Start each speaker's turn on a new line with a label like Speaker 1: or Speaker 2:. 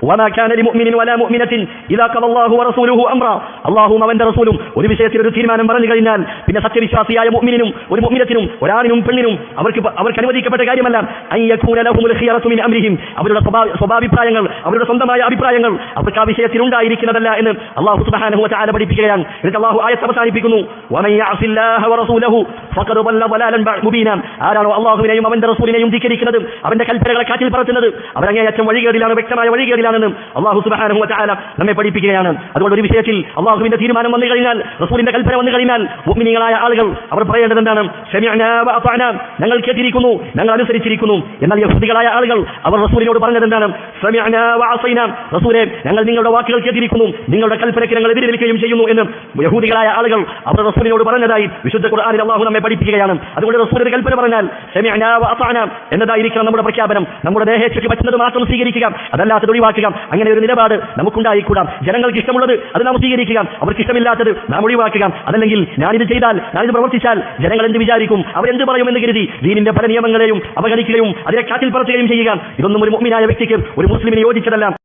Speaker 1: വമാ കാന ലിമുഅ്മിനിൻ വലാ മുഅ്മിനത്തിൻ ഇദാ ഖദ അല്ലാഹു വറസൂലുഹു അംറ, അല്ലാഹുവും അവന്റെ റസൂലും ഒരു വിഷയത്തിൽ ഒരു തീരുമാനം പറഞ്ഞു കഴിഞ്ഞാൽ പിന്നെ സത്യവിശ്വാസിയായ മുഅ്മിനിനും ഒരു മുഅ്മിനത്തിനും ഒരാണിനും പെണ്ണിനും അവർക്ക് അനുവദിക്കപ്പെട്ട കാര്യമല്ല അൻ യകൂന ലഹുമുൽ ഖിയറതു മിൻ അംരിഹിം, അവരുടെ സ്വഭാവാഭിപ്രായങ്ങൾ, അവരുടെ സ്വന്തമായ അഭിപ്രായങ്ങൾ അവർക്ക് ആ വിഷയത്തിൽ ഉണ്ടായിരിക്കുന്നതല്ല എന്ന് അല്ലാഹു സുബ്ഹാനഹു വ തആല പഠിപ്പിക്കുകയാണ്. എന്നിട്ട് അല്ലാഹു ആയത്ത് അവസാനിപ്പിക്കുന്നു, വമൻ യഅസില്ലാഹ വറസൂലഹു ഫഖദ് ളല്ല ളലാലൻ മുബീന. ആരാണോ അല്ലാഹുവിനെയും അവന്റെ റസൂലിനെയും ധിക്കരിക്കുന്നത്, അവന്റെ കൽപ്പനകളെ കാറ്റിൽ പറത്തുന്നത്, അവരങ്ങേയറ്റം വഴികേടിലാണ്, വ്യക്തമായ വഴികേടിലാണെന്ന് അല്ലാഹു സുബ്ഹാനഹു വ തആല നമ്മെ പഠിപ്പിക്കുകയാണ്. അതുകൊണ്ട് ഒരു വിഷയത്തിൽ അല്ലാഹുവിന്റെ തീരുമാനം വന്നു കഴിഞ്ഞാൽ, റസൂലിന്റെ കൽപ്പന വന്നു കഴിഞ്ഞാൽ മുഅ്മിനീങ്ങളായ ആളുകൾ അവർ പറയേണ്ടത് എന്താണ്? ശമിഅനാ വ അതഅനാ, ഞങ്ങൾ കേട്ടിരിക്കുന്നു, ഞങ്ങൾ അനുസരിച്ചിരിക്കുന്നു. എന്നാൽ യഹൂദികളായ ആളുകൾ അവർ റസൂലിനോട് പറഞ്ഞത് എന്താണ്? ശമിഅനാ വ അസൈനാ, റസൂലേ ഞങ്ങൾ നിങ്ങളുടെ വാക്കുകൾ കേട്ടിരിക്കുന്നു, നിങ്ങളുടെ കൽപ്പനയ്ക്ക് ഞങ്ങൾ എതിരെ നിൽക്കുകയും ചെയ്യുന്നു എന്ന് യഹൂദികളായ ആളുകൾ അവർ റസൂലിനോട് പറഞ്ഞതായി വിശുദ്ധ ഖുർആനിൽ അല്ലാഹു നമ്മെ പഠിപ്പിക്കുകയാണ്. അതുകൊണ്ട് റസൂലിന്റെ കൽപ്പന പറഞ്ഞാൽ ശമിഅനാ വ അതഅനാ എന്നതായിരിക്കണം നമ്മുടെ പ്രഖ്യാപനം. നമ്മുടെ ദേഹേച്ഛയ്ക്ക് പറ്റുന്നത് മാത്രം സ്വീകരിക്കുക, അതല്ലാത്തത് ഒഴിവാക്കുക. അങ്ങനെ ഒരു നിലപാട് നമുക്കുണ്ടായിക്കൂടാം. ജനങ്ങൾക്ക് ഇഷ്ടമുള്ളത് അത് നാം സ്വീകരിക്കുക, അവർക്ക് ഇഷ്ടമില്ലാത്തത് നാം ഒഴിവാക്കുക. അതല്ലെങ്കിൽ ഞാനിത് ചെയ്താൽ, ഞാനിത് പ്രവർത്തിച്ചാൽ ജനങ്ങൾ എന്ത് വിചാരിക്കും, അവരെന്ത് പറയുമെന്ന് കരുതി ദീനിന്റെ പല നിയമങ്ങളെയും അവഗണിക്കുകയും അതിനെ കാറ്റിൽ പറത്തുകയും ചെയ്യുക, ഇതൊന്നും ഒരു മുഅ്മിനായ വ്യക്തിക്ക്, ഒരു മുസ്ലിമിന് യോജിച്ചതല്ല.